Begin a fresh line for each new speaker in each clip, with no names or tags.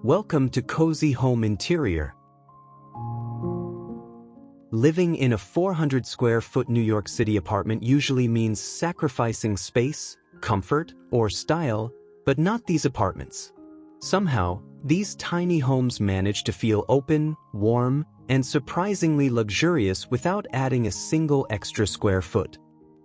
Welcome to Cozy Home Interior. Living in a 400 square foot New York City apartment usually means sacrificing space, comfort, or style, but not these apartments. Somehow, these tiny homes manage to feel open, warm, and surprisingly luxurious without adding a single extra square foot.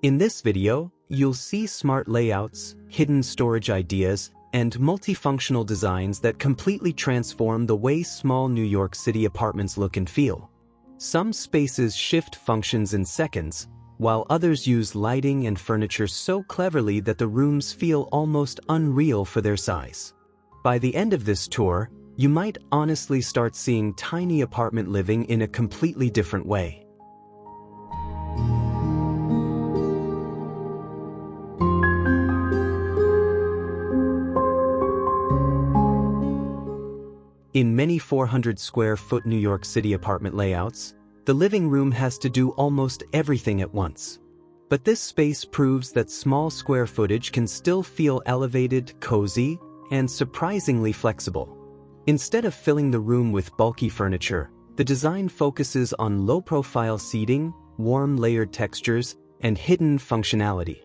In this video, you'll see smart layouts, hidden storage ideas, and multifunctional designs that completely transform the way small New York City apartments look and feel. Some spaces shift functions in seconds, while others use lighting and furniture so cleverly that the rooms feel almost unreal for their size. By the end of this tour, you might honestly start seeing tiny apartment living in a completely different way. In many 400 square foot New York City apartment layouts, the living room has to do almost everything at once. But this space proves that small square footage can still feel elevated, cozy, and surprisingly flexible. Instead of filling the room with bulky furniture, the design focuses on low-profile seating, warm layered textures, and hidden functionality.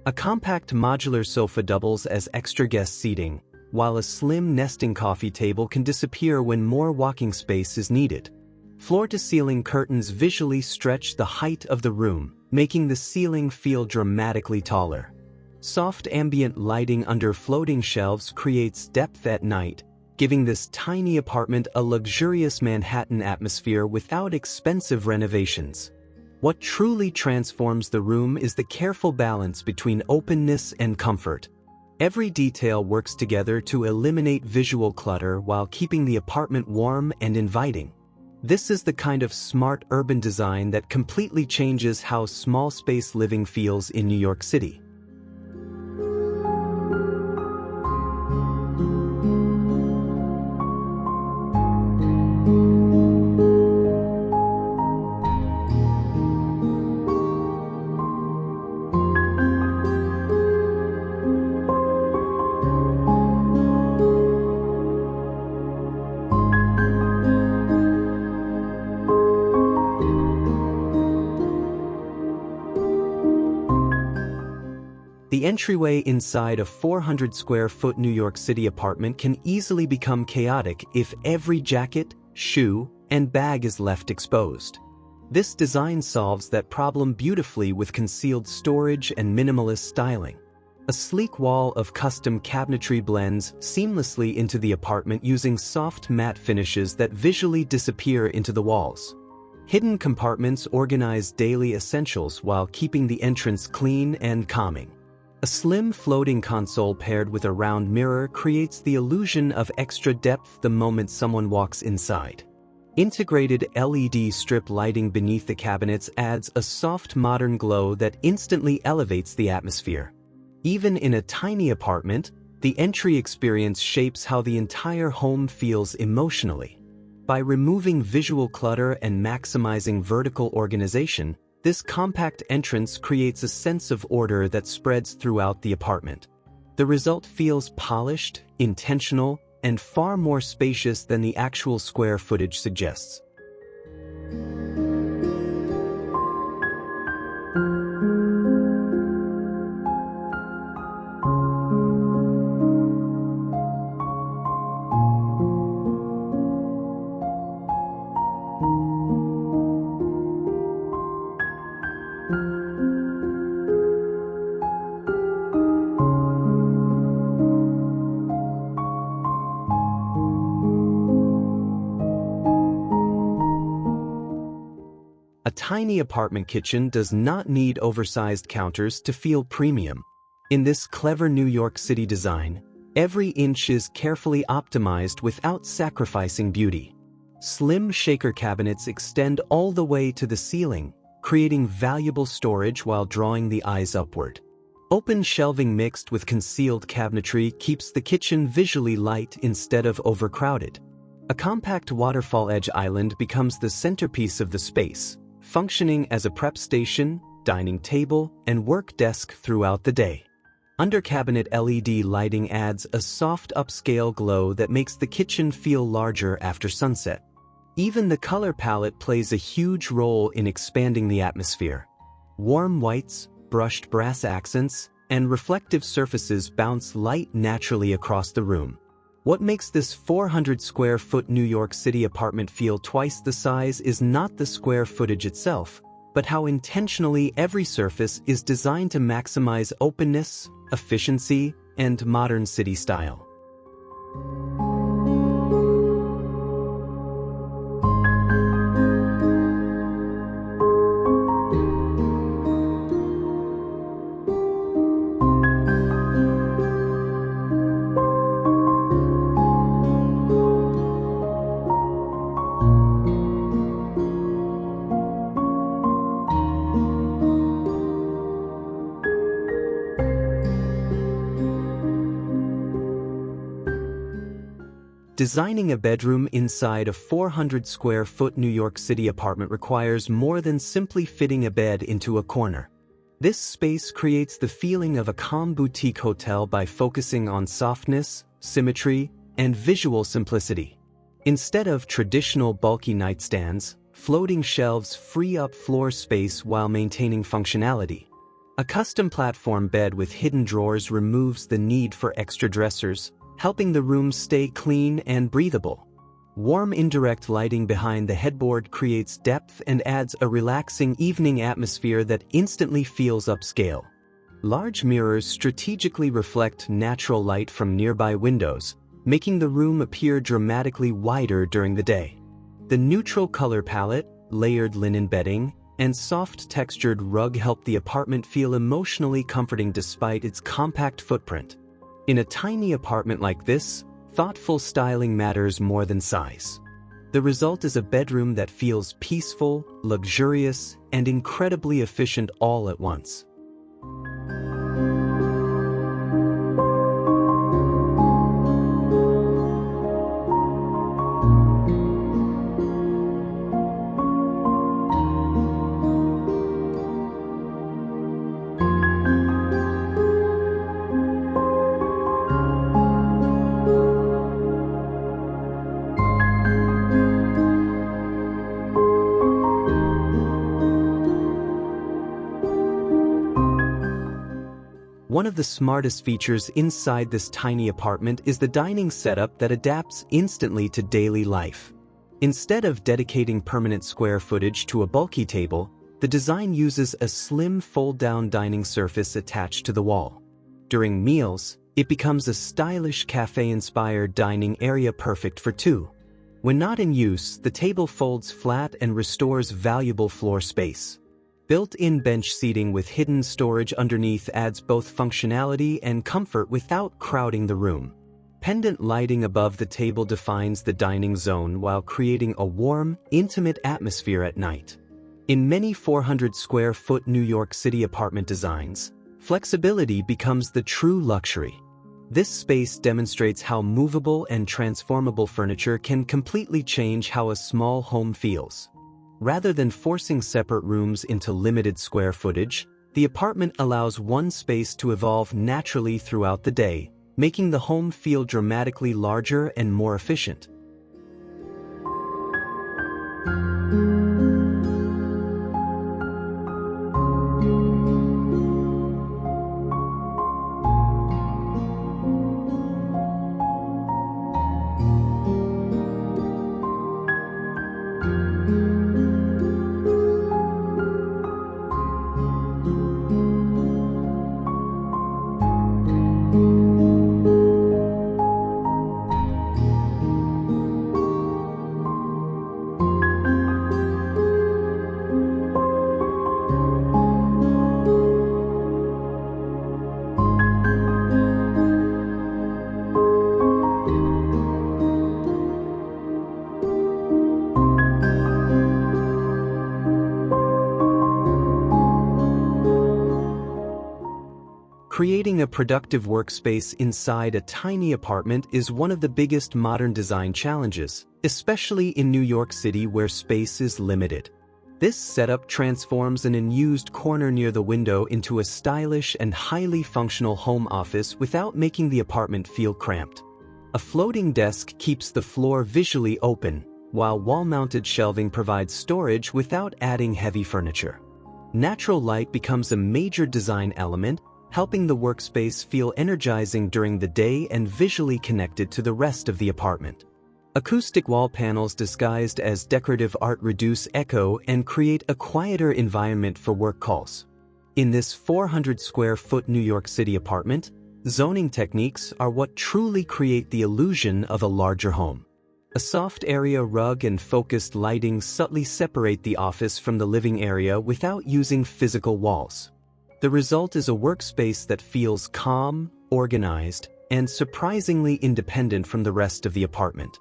A compact modular sofa doubles as extra guest seating, while a slim nesting coffee table can disappear when more walking space is needed. Floor-to-ceiling curtains visually stretch the height of the room, making the ceiling feel dramatically taller. Soft ambient lighting under floating shelves creates depth at night, giving this tiny apartment a luxurious Manhattan atmosphere without expensive renovations. What truly transforms the room is the careful balance between openness and comfort. Every detail works together to eliminate visual clutter while keeping the apartment warm and inviting. This is the kind of smart urban design that completely changes how small space living feels in New York City. The entryway inside a 400 square foot New York City apartment can easily become chaotic if every jacket, shoe, and bag is left exposed. This design solves that problem beautifully with concealed storage and minimalist styling. A sleek wall of custom cabinetry blends seamlessly into the apartment using soft matte finishes that visually disappear into the walls. Hidden compartments organize daily essentials while keeping the entrance clean and calming. A slim floating console paired with a round mirror creates the illusion of extra depth the moment someone walks inside. Integrated LED strip lighting beneath the cabinets adds a soft modern glow that instantly elevates the atmosphere. Even in a tiny apartment, the entry experience shapes how the entire home feels emotionally. By removing visual clutter and maximizing vertical organization, this compact entrance creates a sense of order that spreads throughout the apartment. The result feels polished, intentional, and far more spacious than the actual square footage suggests. A tiny apartment kitchen does not need oversized counters to feel premium. In this clever New York City design, every inch is carefully optimized without sacrificing beauty. Slim shaker cabinets extend all the way to the ceiling, creating valuable storage while drawing the eyes upward. Open shelving mixed with concealed cabinetry keeps the kitchen visually light instead of overcrowded. A compact waterfall edge island becomes the centerpiece of the space, functioning as a prep station, dining table, and work desk throughout the day. Under-cabinet LED lighting adds a soft upscale glow that makes the kitchen feel larger after sunset. Even the color palette plays a huge role in expanding the atmosphere. Warm whites, brushed brass accents, and reflective surfaces bounce light naturally across the room. What makes this 400-square-foot New York City apartment feel twice the size is not the square footage itself, but how intentionally every surface is designed to maximize openness, efficiency, and modern city style. Designing a bedroom inside a 400-square-foot New York City apartment requires more than simply fitting a bed into a corner. This space creates the feeling of a calm boutique hotel by focusing on softness, symmetry, and visual simplicity. Instead of traditional bulky nightstands, floating shelves free up floor space while maintaining functionality. A custom platform bed with hidden drawers removes the need for extra dressers, helping the room stay clean and breathable. Warm indirect lighting behind the headboard creates depth and adds a relaxing evening atmosphere that instantly feels upscale. Large mirrors strategically reflect natural light from nearby windows, making the room appear dramatically wider during the day. The neutral color palette, layered linen bedding, and soft textured rug help the apartment feel emotionally comforting despite its compact footprint. In a tiny apartment like this, thoughtful styling matters more than size. The result is a bedroom that feels peaceful, luxurious, and incredibly efficient all at once. One of the smartest features inside this tiny apartment is the dining setup that adapts instantly to daily life. Instead of dedicating permanent square footage to a bulky table, the design uses a slim fold-down dining surface attached to the wall. During meals, it becomes a stylish cafe-inspired dining area perfect for two. When not in use, the table folds flat and restores valuable floor space. Built-in bench seating with hidden storage underneath adds both functionality and comfort without crowding the room. Pendant lighting above the table defines the dining zone while creating a warm, intimate atmosphere at night. In many 400-square-foot New York City apartment designs, flexibility becomes the true luxury. This space demonstrates how movable and transformable furniture can completely change how a small home feels. Rather than forcing separate rooms into limited square footage, the apartment allows one space to evolve naturally throughout the day, making the home feel dramatically larger and more efficient. Creating a productive workspace inside a tiny apartment is one of the biggest modern design challenges, especially in New York City where space is limited. This setup transforms an unused corner near the window into a stylish and highly functional home office without making the apartment feel cramped. A floating desk keeps the floor visually open, while wall-mounted shelving provides storage without adding heavy furniture. Natural light becomes a major design element, helping the workspace feel energizing during the day and visually connected to the rest of the apartment. Acoustic wall panels disguised as decorative art reduce echo and create a quieter environment for work calls. In this 400-square-foot New York City apartment, zoning techniques are what truly create the illusion of a larger home. A soft area rug and focused lighting subtly separate the office from the living area without using physical walls. The result is a workspace that feels calm, organized, and surprisingly independent from the rest of the apartment.